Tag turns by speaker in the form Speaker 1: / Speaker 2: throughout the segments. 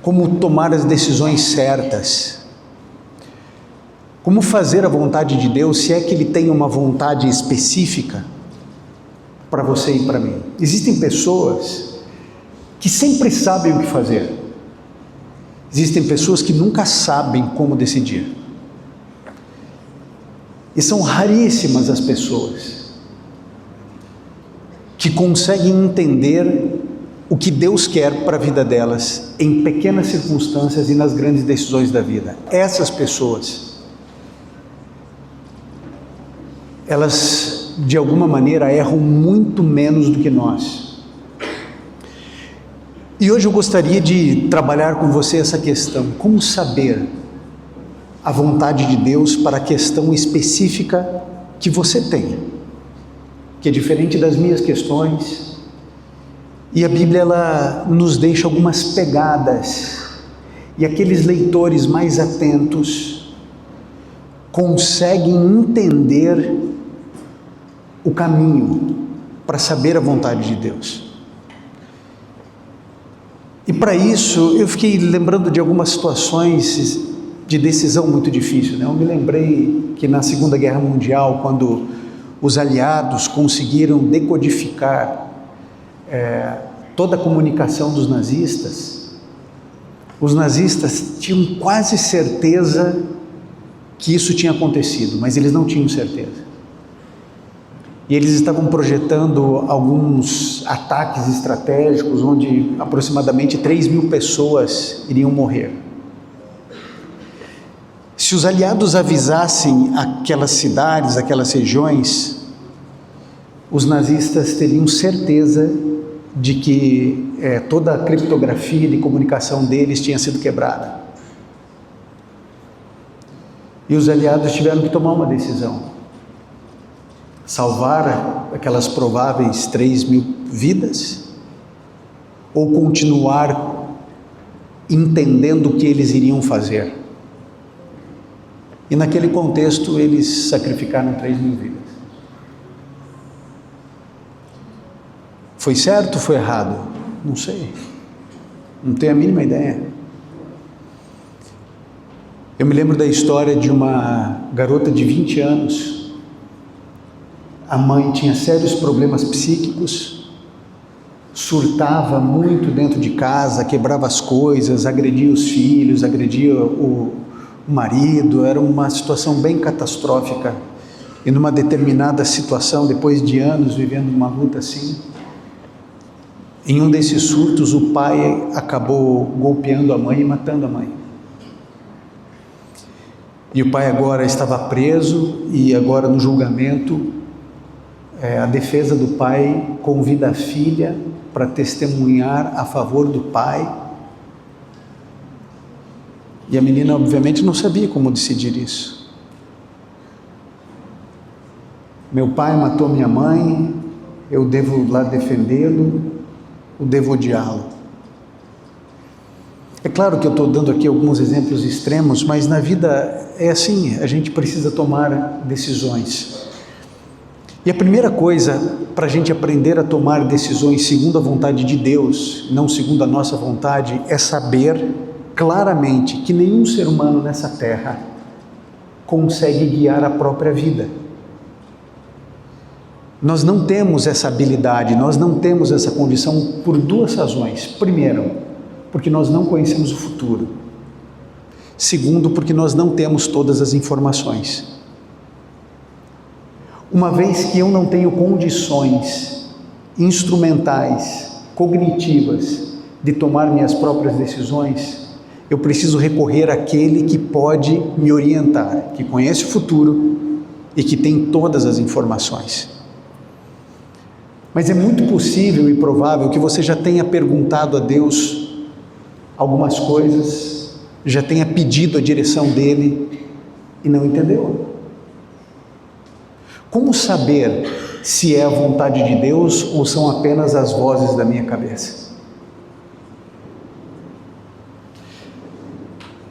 Speaker 1: como tomar as decisões certas, como fazer a vontade de Deus, se é que Ele tem uma vontade específica para você e para mim. Existem pessoas que sempre sabem o que fazer. Existem pessoas que nunca sabem como decidir. E são raríssimas as pessoas que conseguem entender o que Deus quer para a vida delas em pequenas circunstâncias e nas grandes decisões da vida. Essas pessoas, elas de alguma maneira erram muito menos do que nós. E hoje eu gostaria de trabalhar com você essa questão: como saber a vontade de Deus para a questão específica que você tem, que é diferente das minhas questões. E a Bíblia, ela nos deixa algumas pegadas, e aqueles leitores mais atentos conseguem entender o caminho para saber a vontade de Deus. E para isso eu fiquei lembrando de algumas situações de decisão muito difícil, né? Eu me lembrei que na Segunda Guerra Mundial, quando os aliados conseguiram decodificar toda a comunicação dos nazistas, os nazistas tinham quase certeza que isso tinha acontecido, mas eles não tinham certeza. E eles estavam projetando alguns ataques estratégicos onde aproximadamente 3.000 pessoas iriam morrer. Se os aliados avisassem aquelas cidades, aquelas regiões, os nazistas teriam certeza de que toda a criptografia de comunicação deles tinha sido quebrada. E os aliados tiveram que tomar uma decisão: salvar aquelas prováveis 3.000 vidas, ou continuar entendendo o que eles iriam fazer. E naquele contexto eles sacrificaram 3.000 vidas. Foi certo ou foi errado? Não sei. Não tenho a mínima ideia. Eu me lembro da história de uma garota de 20 anos. A mãe tinha sérios problemas psíquicos, surtava muito dentro de casa, quebrava as coisas, agredia os filhos, agredia o marido. Era uma situação bem catastrófica. E numa determinada situação, depois de anos vivendo uma luta assim, em um desses surtos, o pai acabou golpeando a mãe e matando a mãe. E o pai agora estava preso, e agora no julgamento, a defesa do pai convida a filha para testemunhar a favor do pai. E a menina obviamente não sabia como decidir isso. Meu pai matou minha mãe, eu devo lá defendê-lo, ou devo odiá-lo? É claro que eu estou dando aqui alguns exemplos extremos, mas na vida é assim, a gente precisa tomar decisões. E a primeira coisa para a gente aprender a tomar decisões segundo a vontade de Deus, não segundo a nossa vontade, é saber claramente que nenhum ser humano nessa terra consegue guiar a própria vida. Nós não temos essa habilidade, nós não temos essa condição por duas razões. Primeiro, porque nós não conhecemos o futuro. Segundo, porque nós não temos todas as informações. Uma vez que eu não tenho condições instrumentais, cognitivas, de tomar minhas próprias decisões, eu preciso recorrer àquele que pode me orientar, que conhece o futuro e que tem todas as informações. Mas é muito possível e provável que você já tenha perguntado a Deus algumas coisas, já tenha pedido a direção dele e não entendeu. Como saber se é a vontade de Deus ou são apenas as vozes da minha cabeça?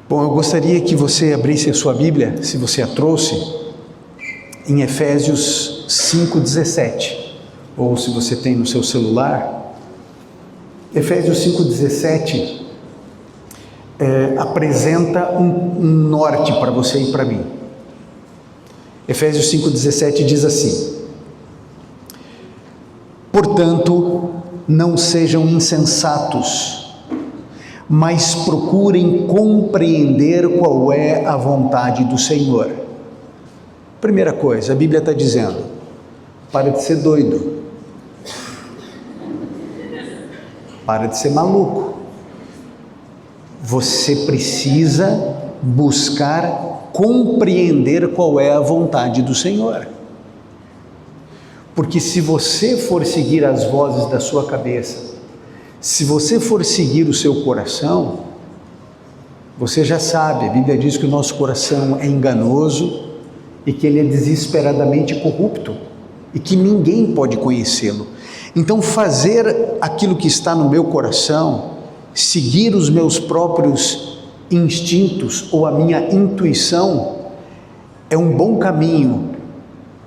Speaker 1: Bom, eu gostaria que você abrisse a sua Bíblia, se você a trouxe, em Efésios 5:17. Ou se você tem no seu celular, Efésios 5:17, apresenta um norte para você e para mim. Efésios 5,17 diz assim: portanto, não sejam insensatos, mas procurem compreender qual é a vontade do Senhor. Primeira coisa, a Bíblia está dizendo: para de ser doido, para de ser maluco. Você precisa buscar compreender qual é a vontade do Senhor. Porque se você for seguir as vozes da sua cabeça, se você for seguir o seu coração, você já sabe, a Bíblia diz que o nosso coração é enganoso e que ele é desesperadamente corrupto e que ninguém pode conhecê-lo. Então, fazer aquilo que está no meu coração, seguir os meus próprios instintos ou a minha intuição, é um bom caminho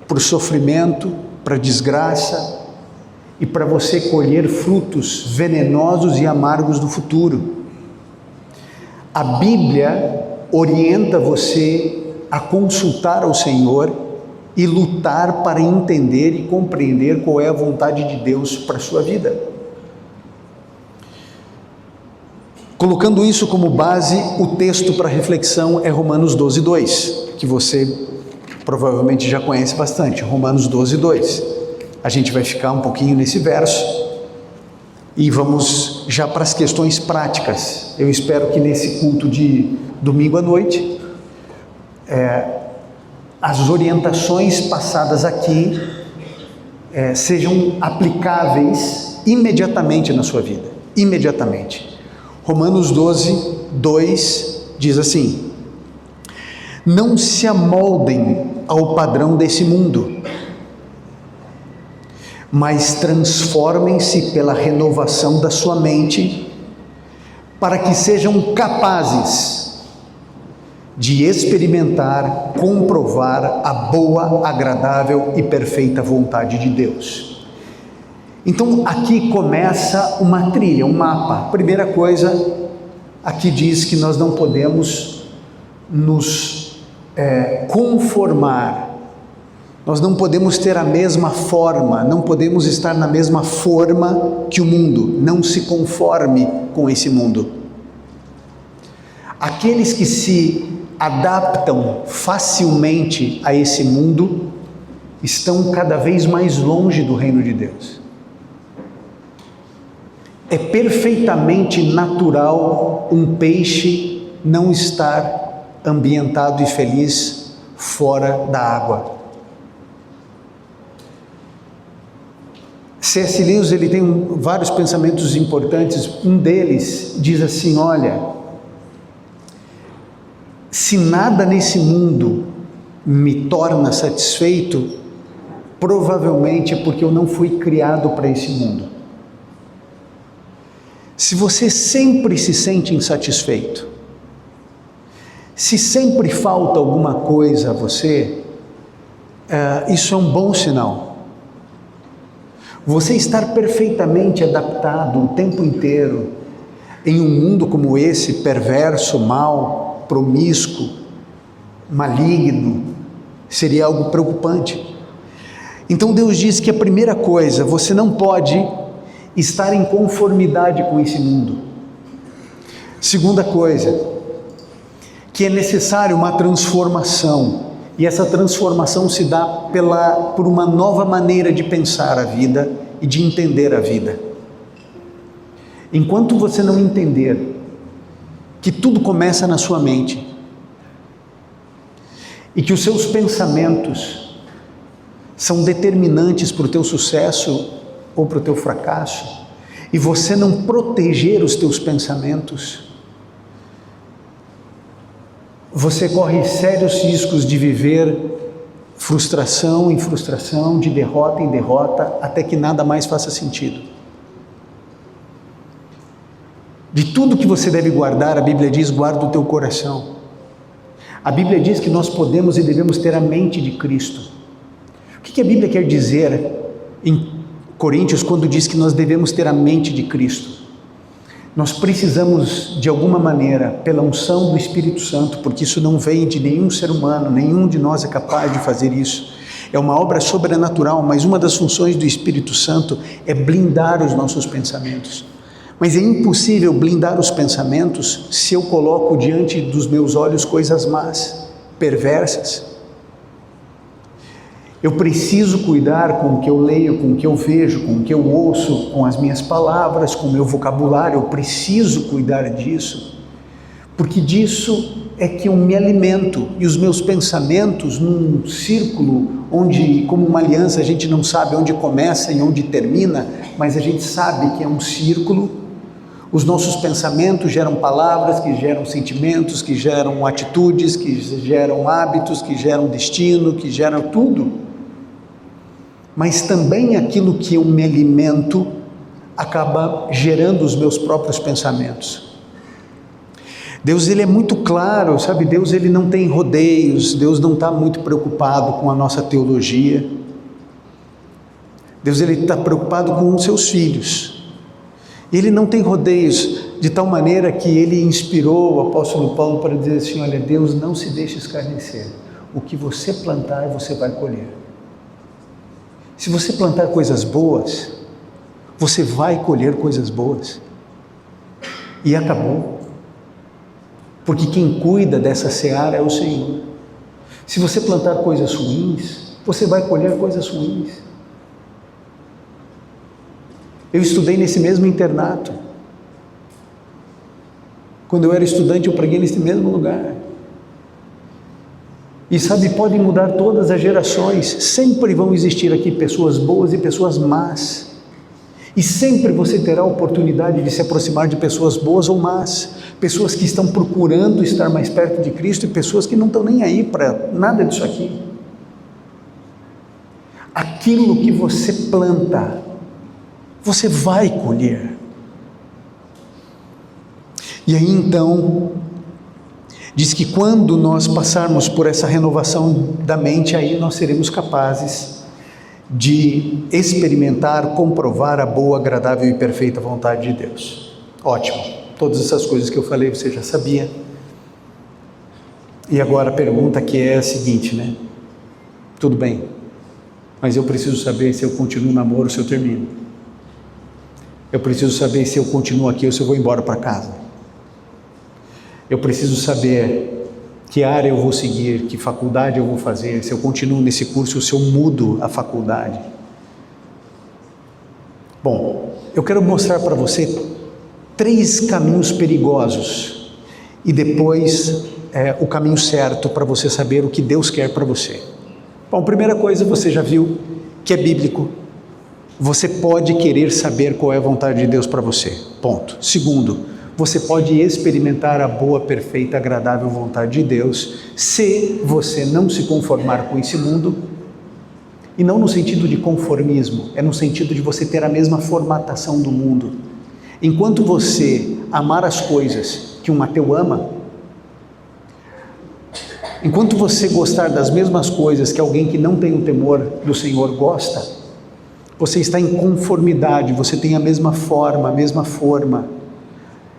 Speaker 1: para o sofrimento, para a desgraça e para você colher frutos venenosos e amargos do futuro. A Bíblia orienta você a consultar ao Senhor e lutar para entender e compreender qual é a vontade de Deus para a sua vida. Colocando isso como base, o texto para reflexão é Romanos 12:2, que você provavelmente já conhece bastante. Romanos 12:2. A gente vai ficar um pouquinho nesse verso e vamos já para as questões práticas. Eu espero que nesse culto de domingo à noite, as orientações passadas aqui sejam aplicáveis imediatamente na sua vida. Imediatamente. Romanos 12:2 diz assim: não se amoldem ao padrão desse mundo, mas transformem-se pela renovação da sua mente, para que sejam capazes de experimentar, comprovar a boa, agradável e perfeita vontade de Deus. Então aqui começa uma trilha, um mapa. Primeira coisa, aqui diz que nós não podemos nos conformar, nós não podemos ter a mesma forma, não podemos estar na mesma forma que o mundo. Não se conforme com esse mundo. Aqueles que se adaptam facilmente a esse mundo estão cada vez mais longe do reino de Deus. É perfeitamente natural um peixe não estar ambientado e feliz fora da água. C.S. Lewis, ele tem vários pensamentos importantes. Um deles diz assim: olha, se nada nesse mundo me torna satisfeito, provavelmente é porque eu não fui criado para esse mundo. Se você sempre se sente insatisfeito, se sempre falta alguma coisa a você, isso é um bom sinal. Você estar perfeitamente adaptado o tempo inteiro em um mundo como esse, perverso, mau, promíscuo, maligno, seria algo preocupante. Então Deus diz que a primeira coisa, você não pode estar em conformidade com esse mundo. Segunda coisa, que é necessário uma transformação, e essa transformação se dá por uma nova maneira de pensar a vida e de entender a vida. Enquanto você não entender que tudo começa na sua mente, e que os seus pensamentos são determinantes para o teu sucesso ou para o teu fracasso, e você não proteger os teus pensamentos, você corre sérios riscos de viver frustração em frustração, de derrota em derrota, até que nada mais faça sentido. De tudo que você deve guardar, a Bíblia diz: guarda o teu coração. A Bíblia diz que nós podemos e devemos ter a mente de Cristo. O que a Bíblia quer dizer em Coríntios quando diz que nós devemos ter a mente de Cristo? Nós precisamos, de alguma maneira, pela unção do Espírito Santo, porque isso não vem de nenhum ser humano, nenhum de nós é capaz de fazer isso. É uma obra sobrenatural, mas uma das funções do Espírito Santo é blindar os nossos pensamentos. Mas é impossível blindar os pensamentos se eu coloco diante dos meus olhos coisas más, perversas. Eu preciso cuidar com o que eu leio, com o que eu vejo, com o que eu ouço, com as minhas palavras, com o meu vocabulário. Eu preciso cuidar disso, porque disso é que eu me alimento, e os meus pensamentos, num círculo onde, como uma aliança, a gente não sabe onde começa e onde termina, mas a gente sabe que é um círculo. Os nossos pensamentos geram palavras, que geram sentimentos, que geram atitudes, que geram hábitos, que geram destino, que geram tudo. Mas também aquilo que eu me alimento acaba gerando os meus próprios pensamentos. Deus, ele é muito claro, sabe? Deus, ele não tem rodeios. Deus não está muito preocupado com a nossa teologia. Deus, ele está preocupado com os seus filhos. Ele não tem rodeios, de tal maneira que ele inspirou o apóstolo Paulo para dizer assim: olha, Deus não se deixa escarnecer. O que você plantar, você vai colher. Se você plantar coisas boas, você vai colher coisas boas. E acabou. Porque quem cuida dessa seara é o Senhor. Se você plantar coisas ruins, você vai colher coisas ruins. Eu estudei nesse mesmo internato. Quando eu era estudante, eu preguei nesse mesmo lugar. E sabe, podem mudar todas as gerações, sempre vão existir aqui pessoas boas e pessoas más. E sempre você terá a oportunidade de se aproximar de pessoas boas ou más, pessoas que estão procurando estar mais perto de Cristo e pessoas que não estão nem aí para nada disso aqui. Aquilo que você planta, você vai colher. E aí então, diz que quando nós passarmos por essa renovação da mente, aí nós seremos capazes de experimentar, comprovar a boa, agradável e perfeita vontade de Deus. Ótimo, todas essas coisas que eu falei você já sabia. E agora a pergunta que é a seguinte, né? Tudo bem, mas eu preciso saber se eu continuo o namoro ou se eu termino. Eu preciso saber se eu continuo aqui ou se eu vou embora para casa. Eu preciso saber que área eu vou seguir, que faculdade eu vou fazer, se eu continuo nesse curso ou se eu mudo a faculdade. Bom, eu quero mostrar para você 3 caminhos perigosos e depois o caminho certo para você saber o que Deus quer para você. Bom, primeira coisa, você já viu que é bíblico. Você pode querer saber qual é a vontade de Deus para você. Ponto. Segundo, você pode experimentar a boa, perfeita, agradável vontade de Deus se você não se conformar com esse mundo, e não no sentido de conformismo, é no sentido de você ter a mesma formatação do mundo. Enquanto você amar as coisas que um ateu ama, enquanto você gostar das mesmas coisas que alguém que não tem o temor do Senhor gosta, você está em conformidade, você tem a mesma forma,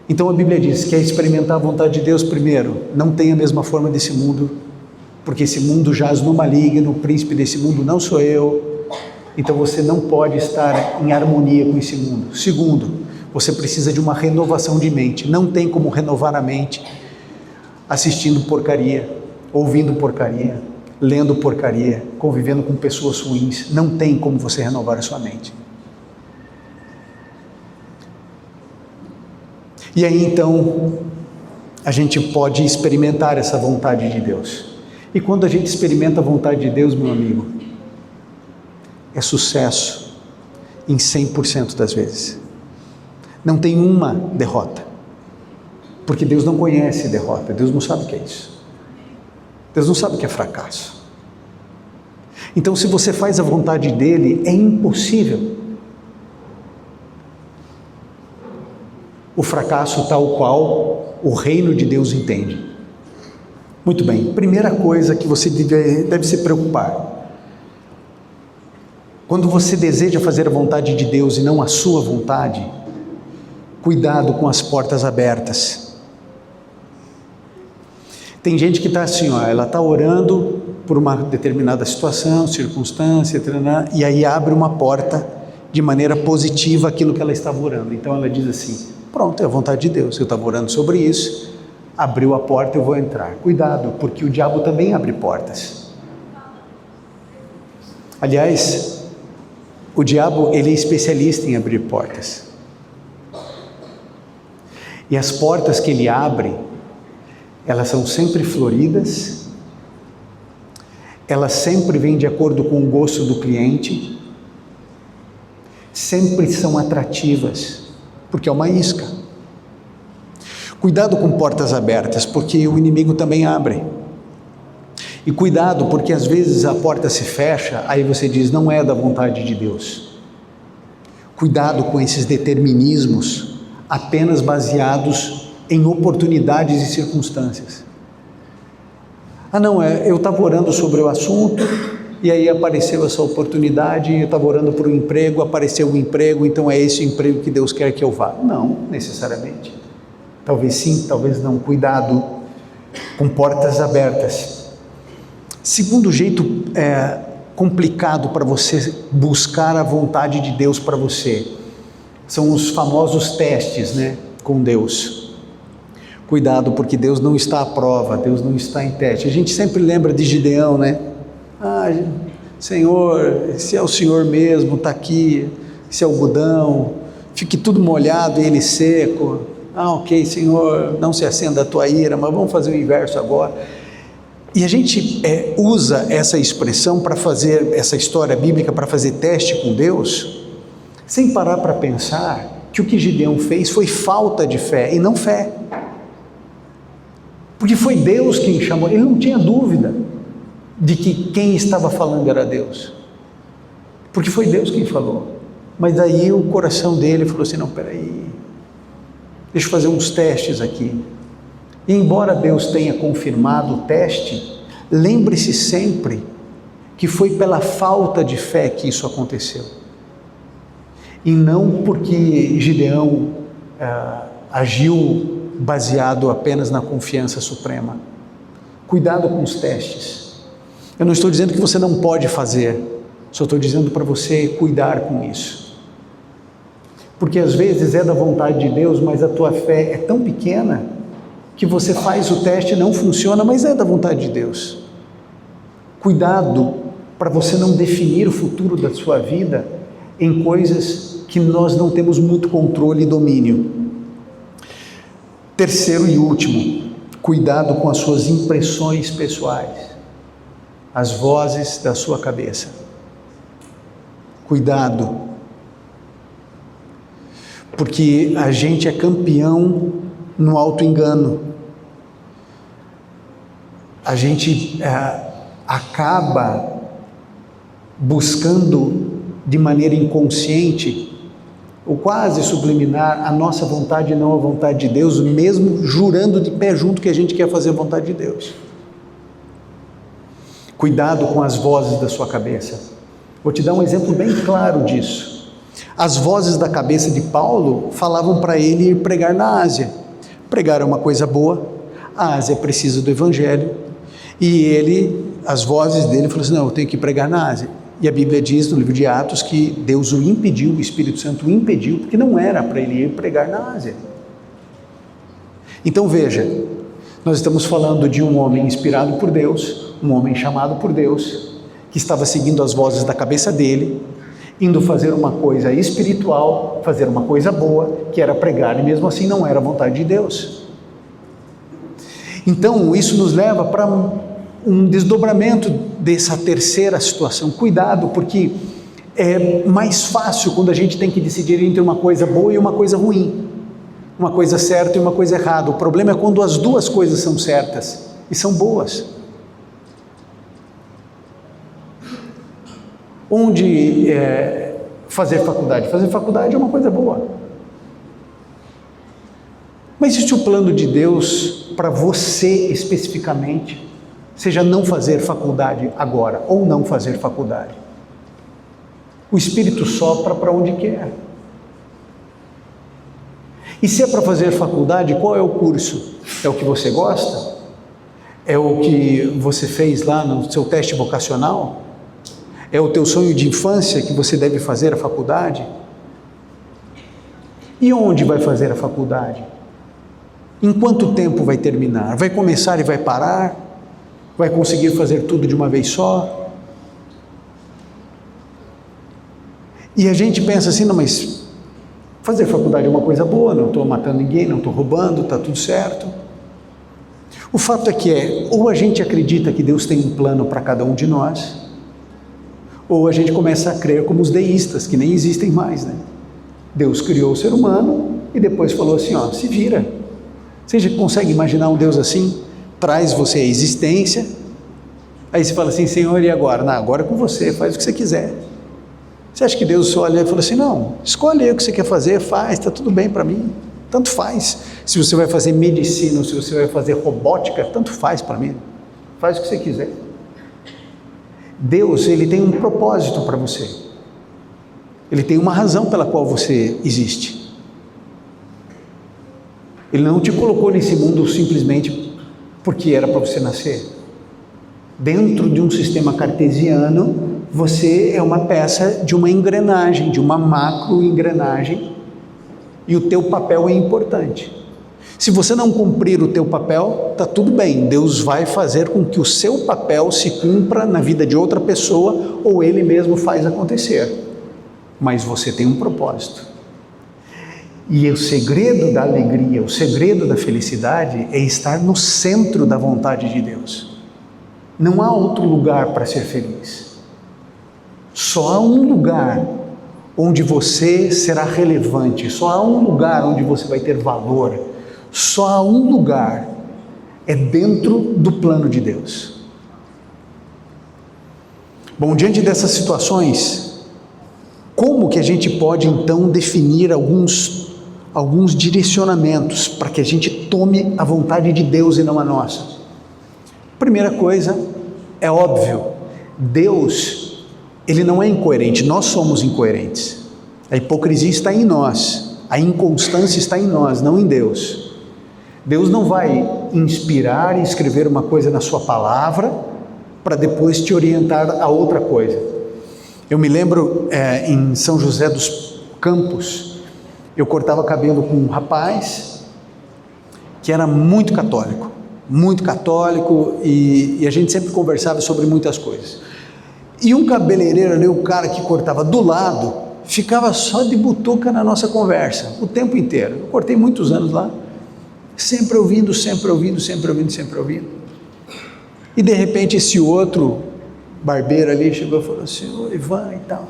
Speaker 1: Então a Bíblia diz que quer experimentar a vontade de Deus primeiro, não tem a mesma forma desse mundo, porque esse mundo jaz no maligno, o príncipe desse mundo não sou eu, então você não pode estar em harmonia com esse mundo. Segundo, você precisa de uma renovação de mente, não tem como renovar a mente assistindo porcaria, ouvindo porcaria, lendo porcaria, convivendo com pessoas ruins, não tem como você renovar a sua mente. E aí então, a gente pode experimentar essa vontade de Deus. E quando a gente experimenta a vontade de Deus, meu amigo, é sucesso em 100% das vezes. Não tem uma derrota. Porque Deus não conhece derrota, Deus não sabe o que é isso. Deus não sabe o que é fracasso. Então, se você faz a vontade dele, é impossível o fracasso tal qual o reino de Deus entende. Muito bem, primeira coisa que você deve se preocupar. Quando você deseja fazer a vontade de Deus e não a sua vontade, Cuidado com as portas abertas. Tem gente que está assim, ela está orando por uma determinada situação, circunstância, e aí abre uma porta de maneira positiva aquilo que ela estava orando. Então ela diz assim, pronto, é a vontade de Deus, eu estava orando sobre isso, abriu a porta, eu vou entrar. Cuidado, porque o diabo também abre portas. Aliás, o diabo, ele é especialista em abrir portas. E as portas que ele abre, elas são sempre floridas, elas sempre vêm de acordo com o gosto do cliente, sempre são atrativas, porque é uma isca. Cuidado com portas abertas, porque o inimigo também abre. E cuidado, porque às vezes a porta se fecha, aí você diz, não é da vontade de Deus. Cuidado com esses determinismos, apenas baseados em oportunidades e circunstâncias. Eu estava orando sobre o assunto, e aí apareceu essa oportunidade, eu estava orando por um emprego, apareceu um emprego, então é esse emprego que Deus quer que eu vá. Não, necessariamente. Talvez sim, talvez não. Cuidado com portas abertas. Segundo jeito complicado para você buscar a vontade de Deus para você, são os famosos testes, com Deus. Cuidado, porque Deus não está à prova, Deus não está em teste. A gente sempre lembra de Gideão, Senhor, se é o Senhor mesmo, está aqui, esse algodão, fique tudo molhado e ele seco. Ok, Senhor, não se acenda a tua ira, mas vamos fazer o inverso agora. E a gente usa essa expressão para fazer, essa história bíblica, para fazer teste com Deus, sem parar para pensar que o que Gideão fez foi falta de fé e não fé. Porque foi Deus quem chamou, ele não tinha dúvida de que quem estava falando era Deus. Porque foi Deus quem falou. Mas daí o coração dele falou assim, não, peraí, deixa eu fazer uns testes aqui. E embora Deus tenha confirmado o teste, lembre-se sempre que foi pela falta de fé que isso aconteceu. E não porque Gideão agiu baseado apenas na confiança suprema. Cuidado com os testes. Eu não estou dizendo que você não pode fazer, só estou dizendo para você cuidar com isso. Porque às vezes é da vontade de Deus, mas a tua fé é tão pequena que você faz o teste e não funciona, mas é da vontade de Deus. Cuidado para você não definir o futuro da sua vida em coisas que nós não temos muito controle e domínio. Terceiro e último, cuidado com as suas impressões pessoais, as vozes da sua cabeça. Cuidado, porque a gente é campeão no auto-engano. A gente acaba buscando de maneira inconsciente ou quase subliminar a nossa vontade e não a vontade de Deus, mesmo jurando de pé junto que a gente quer fazer a vontade de Deus. Cuidado com as vozes da sua cabeça. Vou te dar um exemplo bem claro disso. As vozes da cabeça de Paulo falavam para ele ir pregar na Ásia. Pregar é uma coisa boa, a Ásia precisa do Evangelho, e as vozes dele falaram assim, não, eu tenho que pregar na Ásia. E a Bíblia diz no livro de Atos que Deus o impediu, o Espírito Santo o impediu, porque não era para ele ir pregar na Ásia. Então veja, nós estamos falando de um homem inspirado por Deus, um homem chamado por Deus, que estava seguindo as vozes da cabeça dele, indo fazer uma coisa espiritual, fazer uma coisa boa, que era pregar, e mesmo assim não era a vontade de Deus. Então isso nos leva para um desdobramento dessa terceira situação. Cuidado, porque é mais fácil quando a gente tem que decidir entre uma coisa boa e uma coisa ruim, uma coisa certa e uma coisa errada. O problema é quando as duas coisas são certas e são boas. Onde fazer faculdade? Fazer faculdade é uma coisa boa. Mas e se o plano de Deus para você especificamente seja não fazer faculdade agora, ou não fazer faculdade? O Espírito sopra para onde quer. E se é para fazer faculdade, qual é o curso? É o que você gosta? É o que você fez lá no seu teste vocacional? É o teu sonho de infância que você deve fazer a faculdade? E onde vai fazer a faculdade? Em quanto tempo vai terminar? Vai começar e vai parar? Vai conseguir fazer tudo de uma vez só? E a gente pensa assim, não, mas fazer faculdade é uma coisa boa, não estou matando ninguém, não estou roubando, está tudo certo. O fato é que ou a gente acredita que Deus tem um plano para cada um de nós, ou a gente começa a crer como os deístas, que nem existem mais, né? Deus criou o ser humano e depois falou assim, ó, se vira. Você já consegue imaginar um Deus assim? Traz você à existência, aí você fala assim, Senhor, e agora? Não, agora é com você, faz o que você quiser. Você acha que Deus só olha e fala assim, não, escolhe aí o que você quer fazer, faz, está tudo bem para mim, tanto faz. Se você vai fazer medicina ou se você vai fazer robótica, tanto faz para mim, faz o que você quiser. Deus, ele tem um propósito para você, ele tem uma razão pela qual você existe. Ele não te colocou nesse mundo simplesmente porque era para você nascer. Dentro de um sistema cartesiano, você é uma peça de uma engrenagem, de uma macro engrenagem, e o teu papel é importante. Se você não cumprir o teu papel, está tudo bem, Deus vai fazer com que o seu papel se cumpra na vida de outra pessoa, ou Ele mesmo faz acontecer, mas você tem um propósito. E o segredo da alegria, o segredo da felicidade é estar no centro da vontade de Deus. Não há outro lugar para ser feliz. Só há um lugar onde você será relevante, só há um lugar onde você vai ter valor, só há um lugar, é dentro do plano de Deus. Bom, diante dessas situações, como que a gente pode então definir alguns direcionamentos para que a gente tome a vontade de Deus e não a nossa? Primeira coisa, é óbvio, Deus, ele não é incoerente, nós somos incoerentes. A hipocrisia está em nós, a inconstância está em nós, não em Deus. Deus não vai inspirar e escrever uma coisa na sua palavra para depois te orientar a outra coisa. Eu me lembro em São José dos Campos, eu cortava cabelo com um rapaz que era muito católico, e a gente sempre conversava sobre muitas coisas. E um cabeleireiro ali, o cara que cortava do lado, ficava só de butuca na nossa conversa, o tempo inteiro. Eu cortei muitos anos lá, sempre ouvindo. E de repente esse outro barbeiro ali chegou e falou assim, ô Ivan e tal,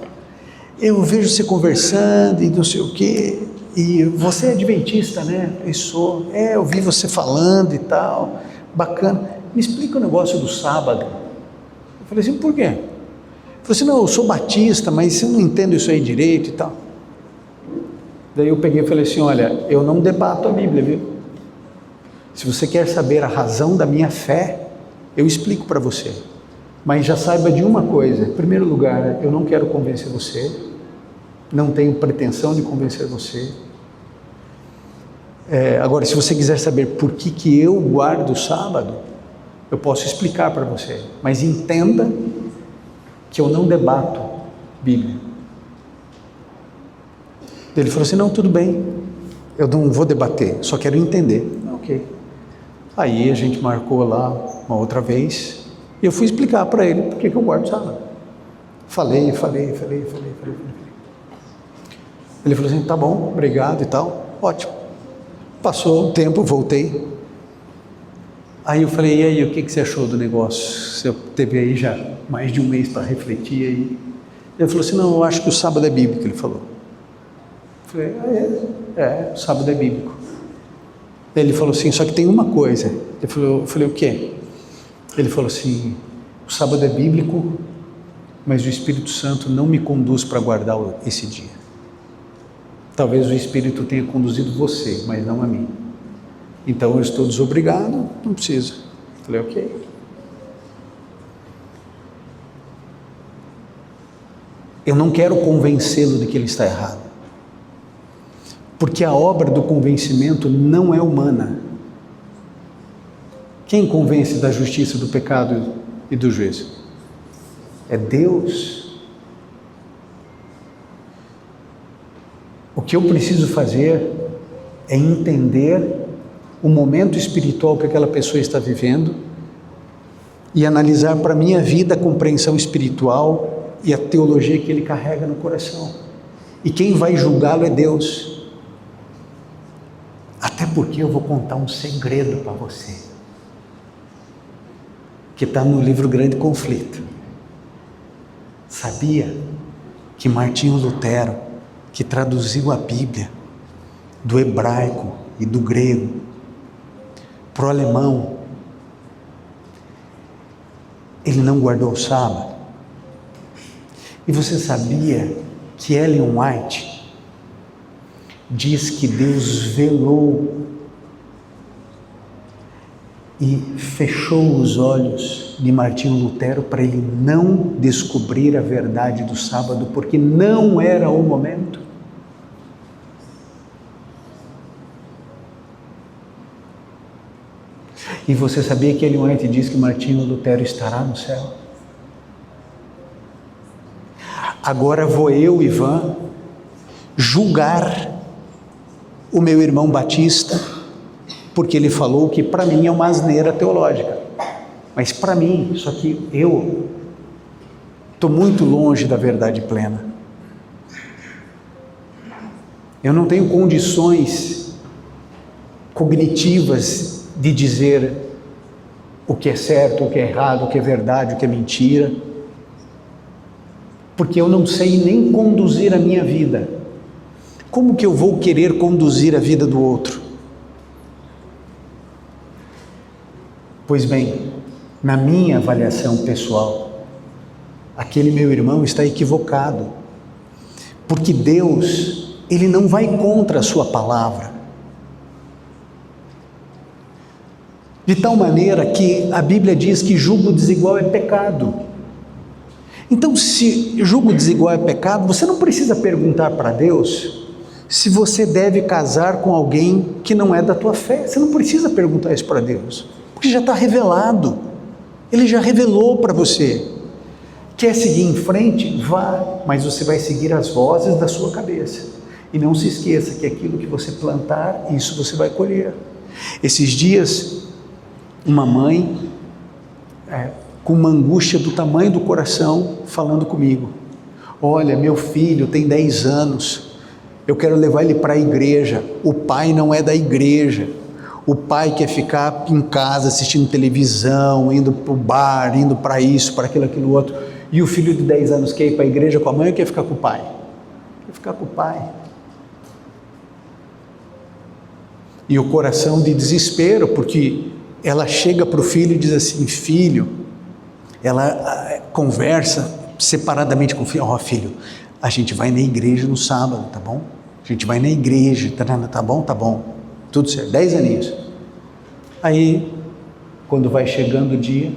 Speaker 1: eu vejo você conversando e não sei o quê, e você é adventista, né? Eu sou. Eu vi você falando e tal, bacana. Me explica o negócio do sábado. Eu falei assim, por quê? Ele falou assim, não, eu sou batista, mas eu não entendo isso aí direito e tal. Daí eu peguei e falei assim, olha, eu não debato a Bíblia, viu? Se você quer saber a razão da minha fé, eu explico para você. Mas já saiba de uma coisa, em primeiro lugar, eu não quero convencer você, não tenho pretensão de convencer você. Agora, se você quiser saber por que eu guardo o sábado, eu posso explicar para você, mas entenda que eu não debato Bíblia. Ele falou assim, não, tudo bem, eu não vou debater, só quero entender. Ok. Aí a gente marcou lá uma outra vez, e eu fui explicar para ele por que eu guardo o sábado. Falei. Ele falou assim, tá bom, obrigado e tal, ótimo. Passou um tempo, voltei. Aí eu falei, e aí, o que você achou do negócio? Você teve aí já mais de um mês para refletir aí. Ele falou assim, não, eu acho que o sábado é bíblico, ele falou. Eu falei, o sábado é bíblico. Ele falou assim, só que tem uma coisa. Eu falei, o quê? Ele falou assim, o sábado é bíblico, mas o Espírito Santo não me conduz para guardar esse dia. Talvez o Espírito tenha conduzido você, mas não a mim. Então eu estou desobrigado, não preciso. Eu falei, ok. Eu não quero convencê-lo de que ele está errado. Porque a obra do convencimento não é humana. Quem convence da justiça, do pecado e do juízo? É Deus. O que eu preciso fazer é entender o momento espiritual que aquela pessoa está vivendo e analisar para a minha vida a compreensão espiritual e a teologia que ele carrega no coração. E quem vai julgá-lo é Deus. Até porque eu vou contar um segredo para você, que está no livro Grande Conflito. Sabia que Martinho Lutero, que traduziu a Bíblia do hebraico e do grego para o alemão, ele não guardou o sábado? E você sabia que Ellen White diz que Deus velou e fechou os olhos de Martinho Lutero para ele não descobrir a verdade do sábado, porque não era o momento? E você sabia que Ellen White diz que Martinho Lutero estará no céu? Agora vou eu, Ivan, julgar o meu irmão Batista, porque ele falou que para mim é uma asneira teológica. Mas para mim, só que eu estou muito longe da verdade plena. Eu não tenho condições cognitivas de dizer o que é certo, o que é errado, o que é verdade, o que é mentira, porque eu não sei nem conduzir a minha vida. Como que eu vou querer conduzir a vida do outro? Pois bem, na minha avaliação pessoal, aquele meu irmão está equivocado, porque Deus, Ele não vai contra a sua palavra, de tal maneira que a Bíblia diz que julgo desigual é pecado. Então, se julgo desigual é pecado, você não precisa perguntar para Deus se você deve casar com alguém que não é da tua fé. Você não precisa perguntar isso para Deus, porque já está revelado. Ele já revelou para você. Quer seguir em frente? Vá, mas você vai seguir as vozes da sua cabeça. E não se esqueça que aquilo que você plantar, isso você vai colher. Esses dias, uma mãe, com uma angústia do tamanho do coração, falando comigo: olha, meu filho tem 10 anos, eu quero levar ele para a igreja, o pai não é da igreja, o pai quer ficar em casa assistindo televisão, indo para o bar, indo para isso, para aquilo outro, e o filho de 10 anos quer ir para a igreja com a mãe ou quer ficar com o pai? Quer ficar com o pai. E o coração de desespero, porque ela chega para o filho e diz assim: filho, ela conversa separadamente com o filho: ó, filho, a gente vai na igreja no sábado, tá bom? A gente vai na igreja, tá bom? Tá bom, tudo certo, 10 aninhos. Aí, quando vai chegando o dia,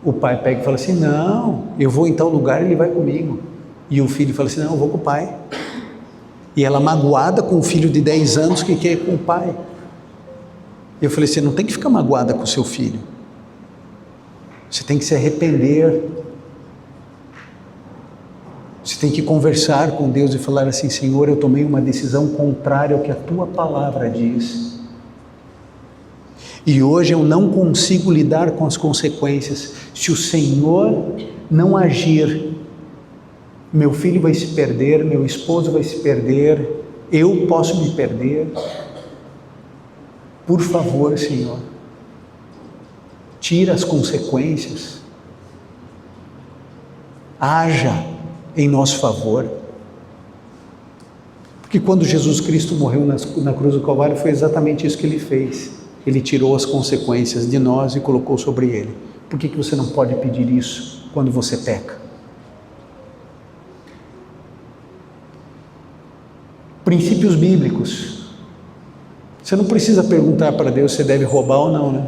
Speaker 1: o pai pega e fala assim: não, eu vou em tal lugar, ele vai comigo. E o filho fala assim: não, eu vou com o pai. E ela magoada com o filho de 10 anos que quer ir com o pai. Eu falei assim: não tem que ficar magoada com o seu filho, você tem que se arrepender, você tem que conversar com Deus e falar assim: Senhor, eu tomei uma decisão contrária ao que a tua palavra diz, e hoje eu não consigo lidar com as consequências. Se o Senhor não agir, meu filho vai se perder, meu esposo vai se perder, eu posso me perder. Por favor, Senhor, tira as consequências, haja em nosso favor. Porque quando Jesus Cristo morreu na cruz do Calvário, foi exatamente isso que Ele fez. Ele tirou as consequências de nós e colocou sobre Ele. Por que você não pode pedir isso quando você peca? Princípios bíblicos. Você não precisa perguntar para Deus se deve roubar ou não, né?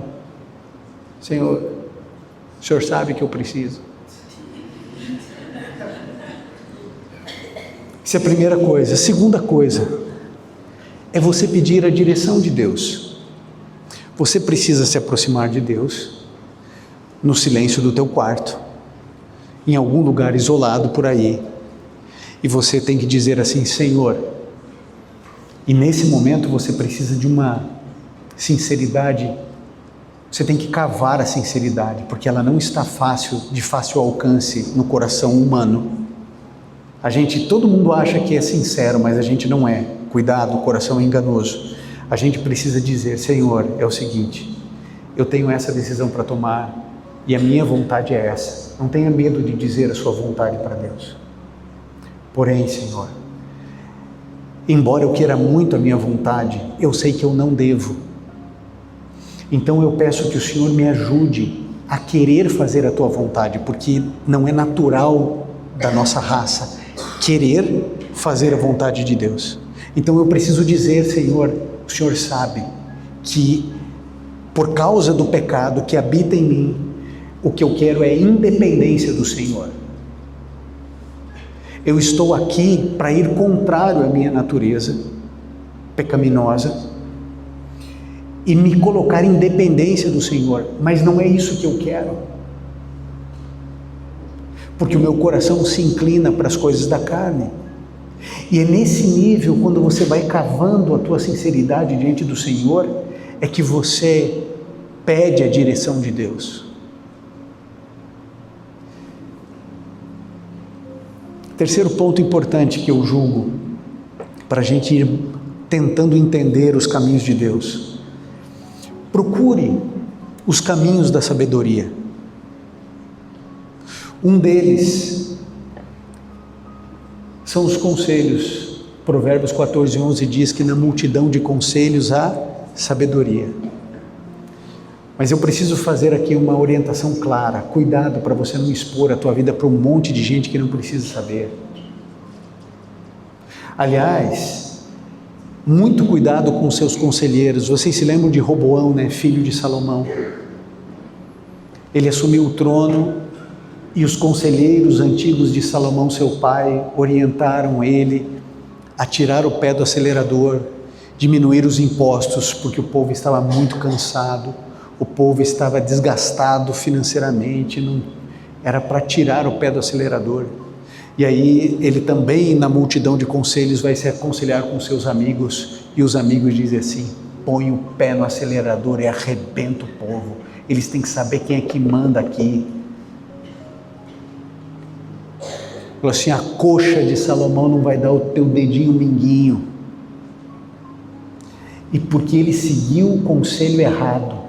Speaker 1: Senhor, o Senhor sabe que eu preciso. Essa é a primeira coisa. A segunda coisa, é você pedir a direção de Deus. Você precisa se aproximar de Deus no silêncio do teu quarto, em algum lugar isolado por aí, e você tem que dizer assim: Senhor. E nesse momento você precisa de uma sinceridade, você tem que cavar a sinceridade, porque ela não está de fácil alcance no coração humano. Todo mundo acha que é sincero, mas a gente não é. Cuidado, o coração é enganoso. A gente precisa dizer: Senhor, é o seguinte, eu tenho essa decisão para tomar, e a minha vontade é essa. Não tenha medo de dizer a sua vontade para Deus. Porém, Senhor, embora eu queira muito a minha vontade, eu sei que eu não devo. Então eu peço que o Senhor me ajude a querer fazer a tua vontade, porque não é natural da nossa raça querer fazer a vontade de Deus. Então eu preciso dizer: Senhor, o Senhor sabe que por causa do pecado que habita em mim, o que eu quero é independência do Senhor. Eu estou aqui para ir contrário à minha natureza pecaminosa e me colocar em dependência do Senhor, mas não é isso que eu quero, porque o meu coração se inclina para as coisas da carne. E é nesse nível, quando você vai cavando a tua sinceridade diante do Senhor, é que você pede a direção de Deus. Terceiro ponto importante que eu julgo, para a gente ir tentando entender os caminhos de Deus: procure os caminhos da sabedoria. Um deles são os conselhos. Provérbios 14:11 diz que na multidão de conselhos há sabedoria. Mas eu preciso fazer aqui uma orientação clara: cuidado para você não expor a tua vida para um monte de gente que não precisa saber. Aliás, muito cuidado com os seus conselheiros. Vocês se lembram de Roboão, né, filho de Salomão? Ele assumiu o trono e os conselheiros antigos de Salomão, seu pai, orientaram ele a tirar o pé do acelerador, diminuir os impostos, porque o povo estava muito cansado. O povo estava desgastado financeiramente, não era para tirar o pé do acelerador. E aí ele também, na multidão de conselhos, vai se aconselhar com seus amigos, e os amigos dizem assim: põe o pé no acelerador e arrebenta o povo, eles têm que saber quem é que manda aqui. Falou assim: a coxa de Salomão não vai dar o teu dedinho minguinho. E porque ele seguiu o conselho errado,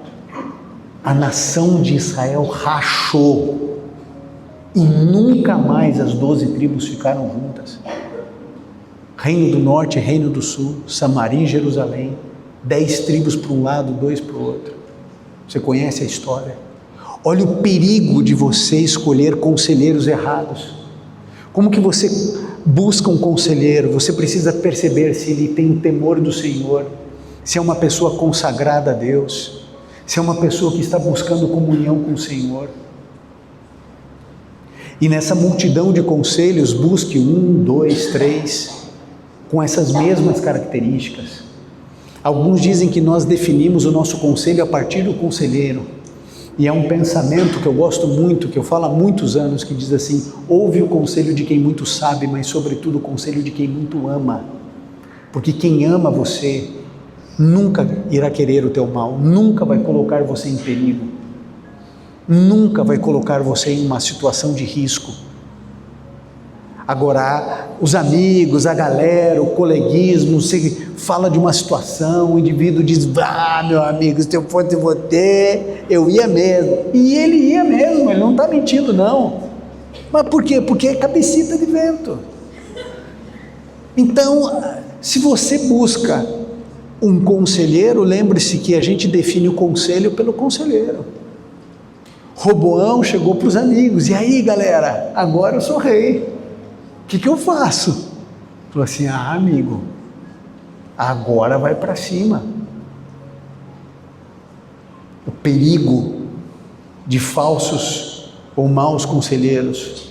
Speaker 1: a nação de Israel rachou, e nunca mais as 12 tribos ficaram juntas. Reino do Norte, Reino do Sul, Samaria e Jerusalém, 10 tribos para um lado, 2 para o outro. Você conhece a história? Olha o perigo de você escolher conselheiros errados. Como que você busca um conselheiro? Você precisa perceber se ele tem temor do Senhor, se é uma pessoa consagrada a Deus, se é uma pessoa que está buscando comunhão com o Senhor. E nessa multidão de conselhos, busque 1, 2, 3, com essas mesmas características. Alguns dizem que nós definimos o nosso conselho a partir do conselheiro. E é um pensamento que eu gosto muito, que eu falo há muitos anos, que diz assim: ouve o conselho de quem muito sabe, mas sobretudo o conselho de quem muito ama. Porque quem ama você nunca irá querer o teu mal, nunca vai colocar você em perigo, nunca vai colocar você em uma situação de risco. Agora, os amigos, a galera, o coleguismo, você fala de uma situação, o indivíduo diz: ah, meu amigo, se eu fosse você, eu ia mesmo. E ele ia mesmo, ele não está mentindo não. Mas por quê? Porque é cabecita de vento. Então, se você busca um conselheiro, lembre-se que a gente define o conselho pelo conselheiro. Roboão chegou para os amigos: e aí galera, agora eu sou rei, o que eu faço? Falou assim: ah, amigo, agora vai para cima. O perigo de falsos ou maus conselheiros.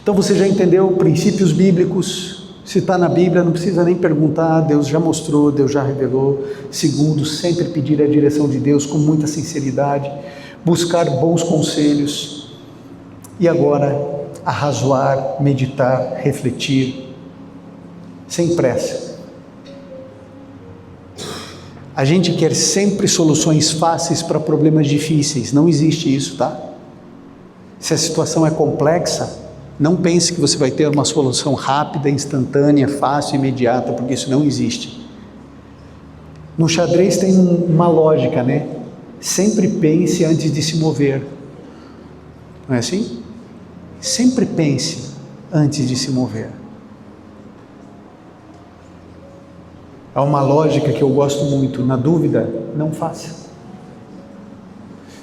Speaker 1: Então você já entendeu princípios bíblicos, Se está na Bíblia, não precisa nem perguntar, Deus já mostrou, Deus já revelou. Segundo, sempre pedir a direção de Deus com muita sinceridade, buscar bons conselhos. E agora, arrazoar, meditar, refletir, sem pressa. A gente quer sempre soluções fáceis para problemas difíceis, não existe isso, tá? Se a situação é complexa, não pense que você vai ter uma solução rápida, instantânea, fácil, imediata, porque isso não existe. No xadrez tem uma lógica, né? Sempre pense antes de se mover. Não é assim? Sempre pense antes de se mover. Há uma lógica que eu gosto muito. Na dúvida, não faça.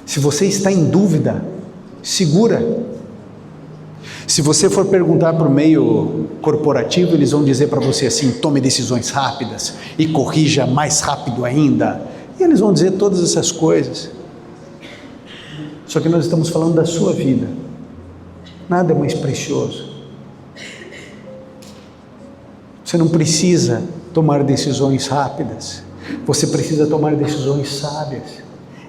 Speaker 1: Se você está em dúvida, segura. Se você for perguntar para o meio corporativo, eles vão dizer para você assim: tome decisões rápidas e corrija mais rápido ainda. E eles vão dizer todas essas coisas. Só que nós estamos falando da sua vida. Nada é mais precioso. Você não precisa tomar decisões rápidas. Você precisa tomar decisões sábias,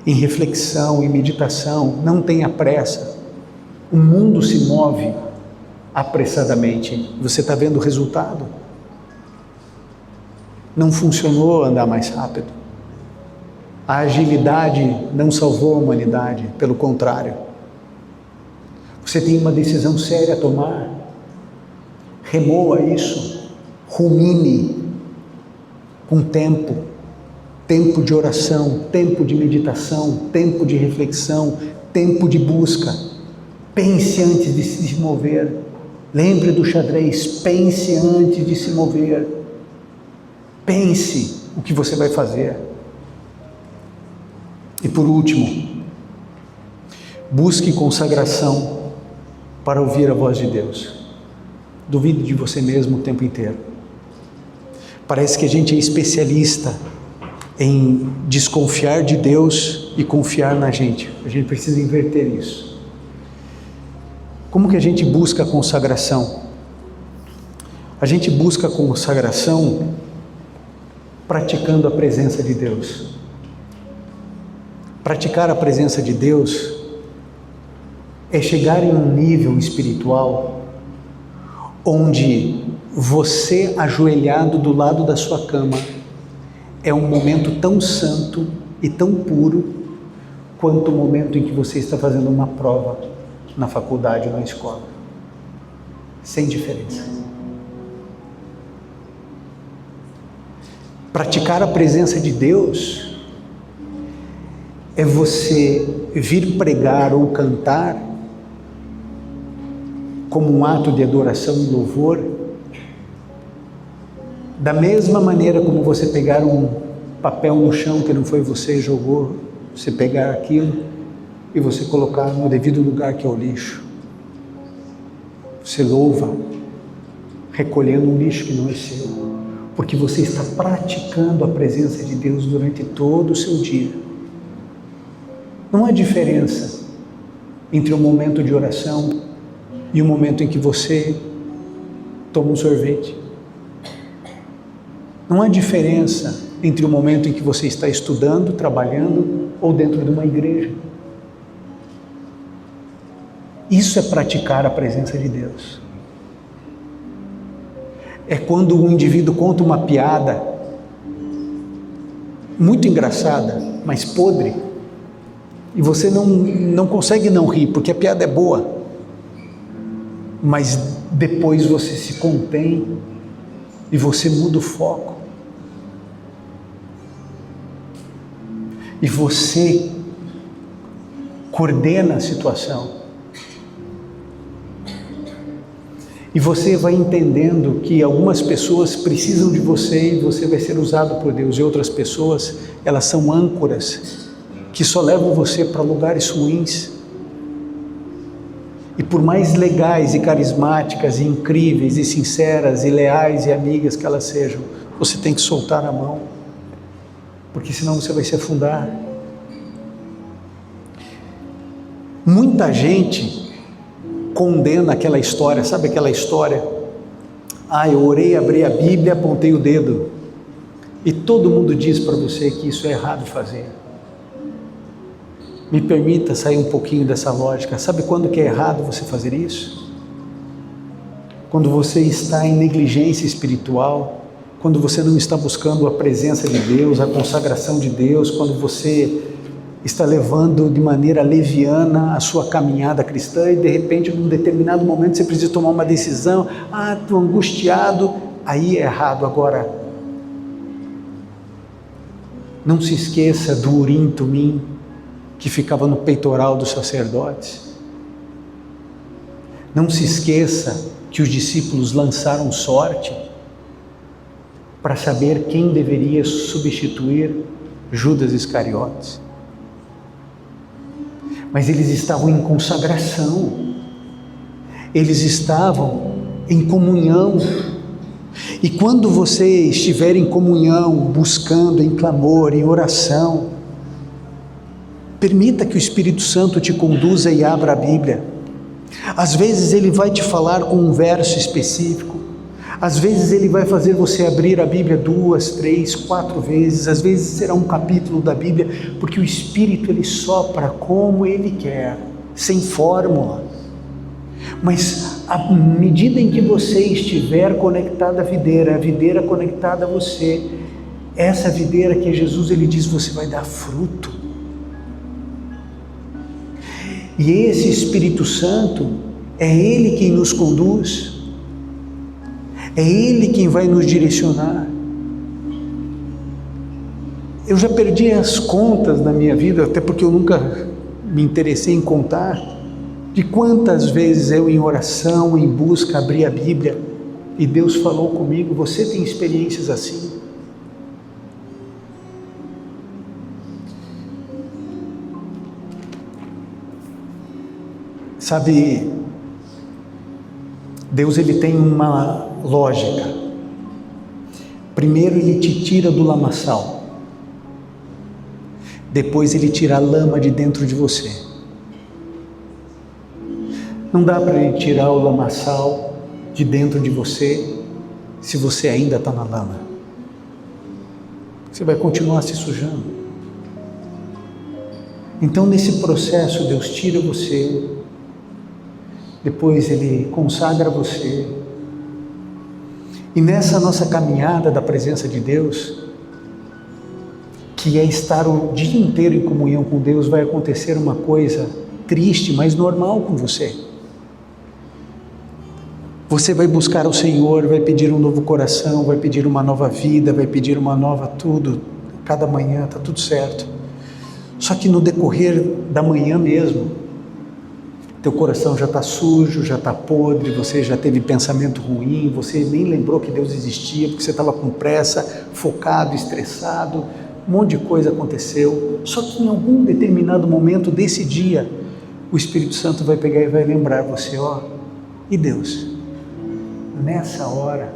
Speaker 1: em reflexão, em meditação. Não tenha pressa. O mundo se move apressadamente. Você está vendo o resultado? Não funcionou andar mais rápido. A agilidade não salvou a humanidade, pelo contrário. Você tem uma decisão séria a tomar. Remoa isso. Rumine com tempo. Tempo de oração, tempo de meditação, tempo de reflexão, tempo de busca. Pense antes de se mover. Lembre do xadrez, pense antes de se mover. Pense o que você vai fazer. E por último, busque consagração para ouvir a voz de Deus. Duvide de você mesmo o tempo inteiro. Parece que a gente é especialista em desconfiar de Deus e confiar na gente. A gente precisa inverter isso. Como que a gente busca a consagração? A gente busca a consagração praticando a presença de Deus. Praticar a presença de Deus é chegar em um nível espiritual onde você, ajoelhado do lado da sua cama, é um momento tão santo e tão puro quanto o momento em que você está fazendo uma prova na faculdade ou na escola. Sem diferença. Praticar a presença de Deus é você vir pregar ou cantar como um ato de adoração e louvor, da mesma maneira como você pegar um papel no chão que não foi você e jogou, você pegar aquilo e você colocar no devido lugar, que é o lixo. Você louva, recolhendo um lixo que não é seu, porque você está praticando a presença de Deus durante todo o seu dia. Não há diferença entre o momento de oração e o momento em que você toma um sorvete. Não há diferença entre o momento em que você está estudando, trabalhando ou dentro de uma igreja. Isso é praticar a presença de Deus. É quando um indivíduo conta uma piada muito engraçada, mas podre, e você não consegue não rir, porque a piada é boa, mas depois você se contém e você muda o foco. E você coordena a situação. E você vai entendendo que algumas pessoas precisam de você e você vai ser usado por Deus. E outras pessoas, elas são âncoras que só levam você para lugares ruins. E por mais legais e carismáticas e incríveis e sinceras e leais e amigas que elas sejam, você tem que soltar a mão, porque senão você vai se afundar. Muita gente condena aquela história, sabe aquela história Ah, eu orei, abri a Bíblia, apontei o dedo. E todo mundo diz para você que isso é errado fazer. Me permita sair um pouquinho dessa lógica. Sabe quando que é errado você fazer isso? Quando você está em negligência espiritual, quando você não está buscando a presença de Deus, a consagração de Deus, quando você está levando de maneira leviana a sua caminhada cristã e de repente, num determinado momento, você precisa tomar uma decisão, estou angustiado, aí é errado. Agora, não se esqueça do Urim Tumim, que ficava no peitoral dos sacerdotes. Não se esqueça que os discípulos lançaram sorte para saber quem deveria substituir Judas Iscariotes. Mas eles estavam em consagração, eles estavam em comunhão. E quando você estiver em comunhão, buscando, em clamor, em oração, permita que o Espírito Santo te conduza e abra a Bíblia. Às vezes ele vai te falar com um verso específico, às vezes ele vai fazer você abrir a Bíblia 2, 3, 4 vezes, às vezes será um capítulo da Bíblia, porque o Espírito ele sopra como ele quer, sem fórmula. Mas à medida em que você estiver conectado à videira, a videira conectada a você, essa videira que é Jesus, ele diz, você vai dar fruto. E esse Espírito Santo, é Ele quem nos conduz, é Ele quem vai nos direcionar. Eu já perdi as contas na minha vida, até porque eu nunca me interessei em contar, de quantas vezes eu em oração, em busca, abri a Bíblia e Deus falou comigo. Você tem experiências assim? Sabe, Deus ele tem uma lógica. Primeiro ele te tira do lamaçal, depois ele tira a lama de dentro de você. Não dá para ele tirar o lamaçal de dentro de você se você ainda está na lama. Você vai continuar se sujando. Então nesse processo Deus tira você, depois Ele consagra você. E nessa nossa caminhada da presença de Deus, que é estar o dia inteiro em comunhão com Deus, vai acontecer uma coisa triste, mas normal com você. Você vai buscar o Senhor, vai pedir um novo coração, vai pedir uma nova vida, vai pedir uma nova tudo, cada manhã, está tudo certo. Só que no decorrer da manhã mesmo, teu coração já está sujo, já está podre, você já teve pensamento ruim, você nem lembrou que Deus existia, porque você estava com pressa, focado, estressado, um monte de coisa aconteceu. Só que em algum determinado momento desse dia, o Espírito Santo vai pegar e vai lembrar você, e Deus, nessa hora,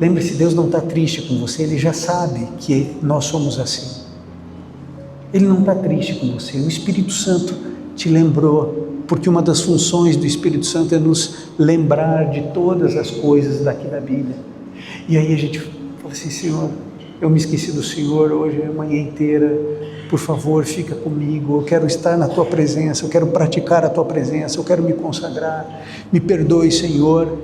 Speaker 1: lembre-se, Deus não está triste com você, Ele já sabe que nós somos assim. Ele não está triste com você, o Espírito Santo te lembrou, porque uma das funções do Espírito Santo é nos lembrar de todas as coisas daqui da Bíblia. E aí a gente fala assim, Senhor, eu me esqueci do Senhor hoje a manhã inteira, por favor, fica comigo, eu quero estar na Tua presença, eu quero praticar a Tua presença, eu quero me consagrar, me perdoe, Senhor,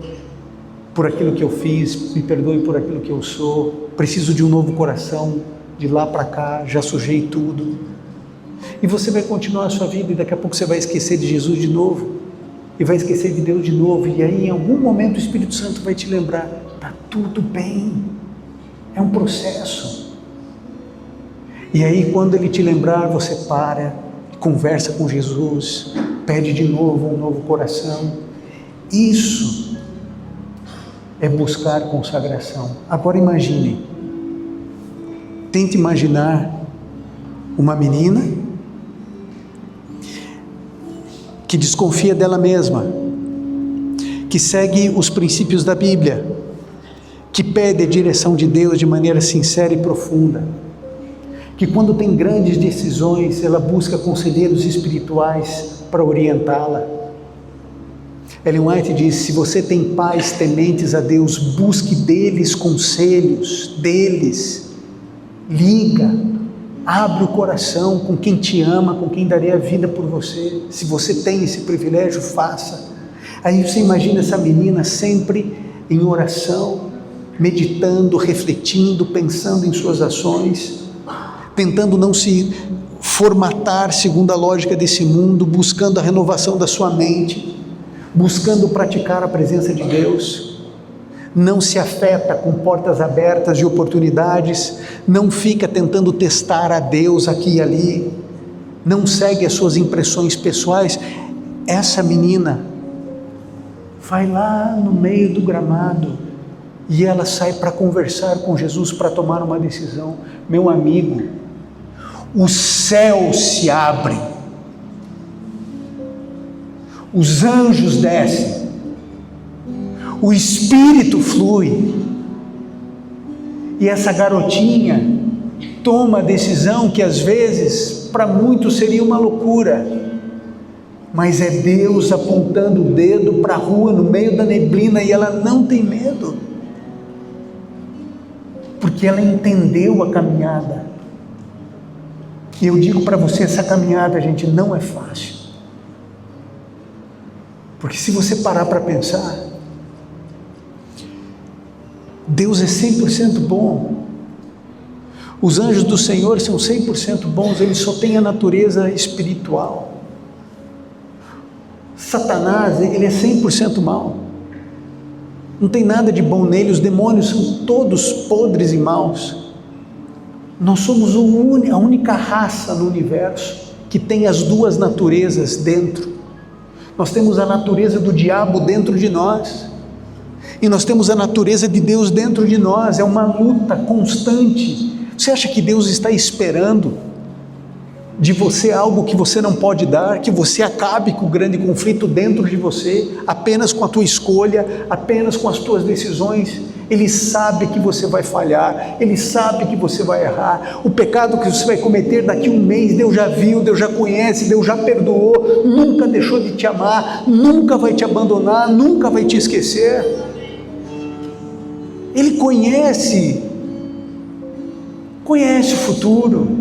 Speaker 1: por aquilo que eu fiz, me perdoe por aquilo que eu sou, preciso de um novo coração, de lá para cá, já sujei tudo. E você vai continuar a sua vida e daqui a pouco você vai esquecer de Jesus de novo, e vai esquecer de Deus de novo, e aí em algum momento o Espírito Santo vai te lembrar, está tudo bem, é um processo. E aí quando Ele te lembrar, você para, conversa com Jesus, pede de novo um novo coração. Isso é buscar consagração. Agora imagine, tente imaginar uma menina que desconfia dela mesma, que segue os princípios da Bíblia, que pede a direção de Deus de maneira sincera e profunda, que quando tem grandes decisões, ela busca conselheiros espirituais para orientá-la. Ellen White diz: se você tem pais tementes a Deus, busque deles conselhos, liga, abre o coração com quem te ama, com quem daria a vida por você. Se você tem esse privilégio, faça. Aí você imagina essa menina sempre em oração, meditando, refletindo, pensando em suas ações, tentando não se formatar segundo a lógica desse mundo, buscando a renovação da sua mente, buscando praticar a presença de Deus. Não se afeta com portas abertas de oportunidades, não fica tentando testar a Deus aqui e ali, não segue as suas impressões pessoais. Essa menina vai lá no meio do gramado e ela sai para conversar com Jesus, para tomar uma decisão. Meu amigo, os céus se abrem, os anjos descem, o Espírito flui, e essa garotinha toma a decisão que às vezes para muitos seria uma loucura, mas é Deus apontando o dedo para a rua no meio da neblina, e ela não tem medo, porque ela entendeu a caminhada. E eu digo para você, essa caminhada, gente, não é fácil, porque se você parar para pensar, Deus é 100% bom, os anjos do Senhor são 100% bons, eles só têm a natureza espiritual. Satanás, ele é 100% mau, não tem nada de bom nele, os demônios são todos podres e maus. Nós somos a única raça no universo que tem as duas naturezas dentro. Nós temos a natureza do diabo dentro de nós, e nós temos a natureza de Deus dentro de nós. É uma luta constante. Você acha que Deus está esperando de você algo que você não pode dar, que você acabe com o grande conflito dentro de você, apenas com a tua escolha, apenas com as tuas decisões? Ele sabe que você vai falhar, Ele sabe que você vai errar. O pecado que você vai cometer daqui a um mês, Deus já viu, Deus já conhece, Deus já perdoou, nunca deixou de te amar, nunca vai te abandonar, nunca vai te esquecer. Ele conhece o futuro,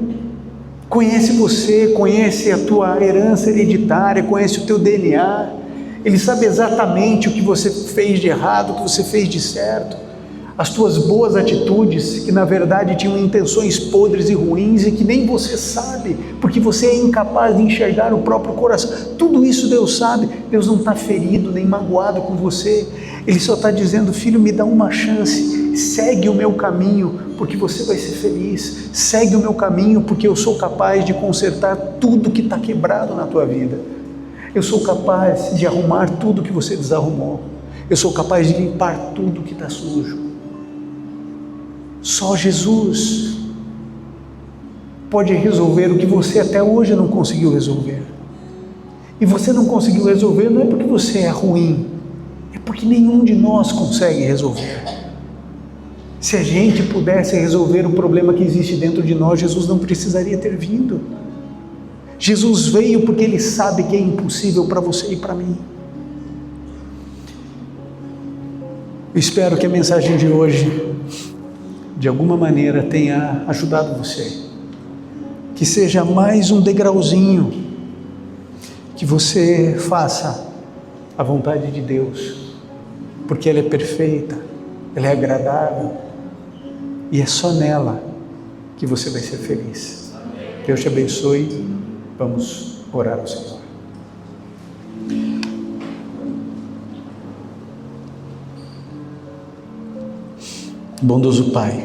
Speaker 1: conhece você, conhece a tua herança hereditária, conhece o teu DNA, Ele sabe exatamente o que você fez de errado, o que você fez de certo, as tuas boas atitudes, que na verdade tinham intenções podres e ruins e que nem você sabe, porque você é incapaz de enxergar o próprio coração. Tudo isso Deus sabe. Deus não está ferido nem magoado com você, Ele só está dizendo: filho, me dá uma chance, segue o meu caminho, porque você vai ser feliz. Segue o meu caminho, porque eu sou capaz de consertar tudo que está quebrado na tua vida. Eu sou capaz de arrumar tudo que você desarrumou. Eu sou capaz de limpar tudo que está sujo. Só Jesus pode resolver o que você até hoje não conseguiu resolver. E você não conseguiu resolver não é porque você é ruim, é porque nenhum de nós consegue resolver. Se a gente pudesse resolver o problema que existe dentro de nós, Jesus não precisaria ter vindo. Jesus veio porque Ele sabe que é impossível para você e para mim. Eu espero que a mensagem de hoje, de alguma maneira, tenha ajudado você. Que seja mais um degrauzinho, que você faça a vontade de Deus, porque ela é perfeita, ela é agradável, e é só nela que você vai ser feliz. Deus te abençoe. Vamos orar ao Senhor. Bondoso Pai,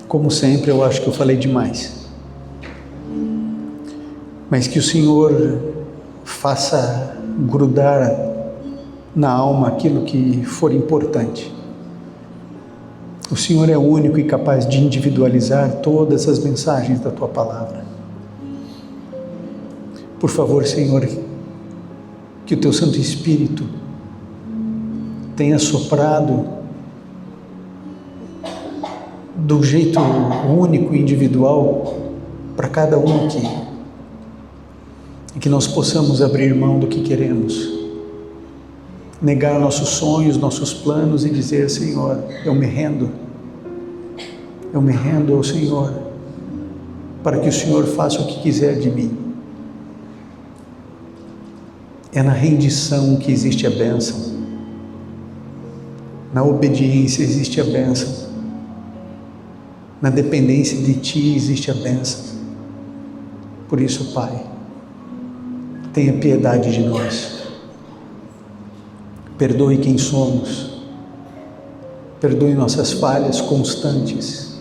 Speaker 1: como sempre eu acho que eu falei demais, mas que o Senhor faça grudar na alma aquilo que for importante. O Senhor é único e capaz de individualizar todas as mensagens da Tua Palavra. Por favor, Senhor, que o Teu Santo Espírito tenha soprado do jeito único e individual para cada um aqui, e que nós possamos abrir mão do que queremos negar nossos sonhos, nossos planos e dizer: Senhor, eu me rendo ao Senhor, para que o Senhor faça o que quiser de mim. É na rendição que existe a bênção, na obediência existe a bênção, na dependência de Ti existe a bênção. Por isso, Pai, tenha piedade de nós, perdoe quem somos, perdoe nossas falhas constantes,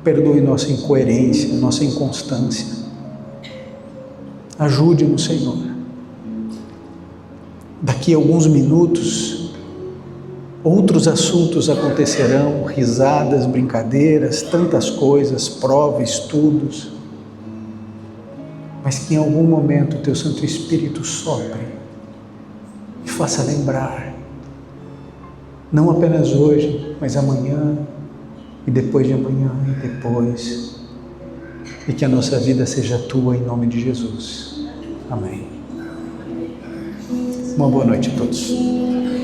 Speaker 1: perdoe nossa incoerência, nossa inconstância. Ajude-nos, Senhor. Daqui a alguns minutos, outros assuntos acontecerão, risadas, brincadeiras, tantas coisas, provas, estudos, mas que em algum momento o Teu Santo Espírito sopre e faça lembrar, não apenas hoje, mas amanhã, e depois de amanhã, e depois, e que a nossa vida seja Tua, em nome de Jesus. Amém. Uma boa noite a todos.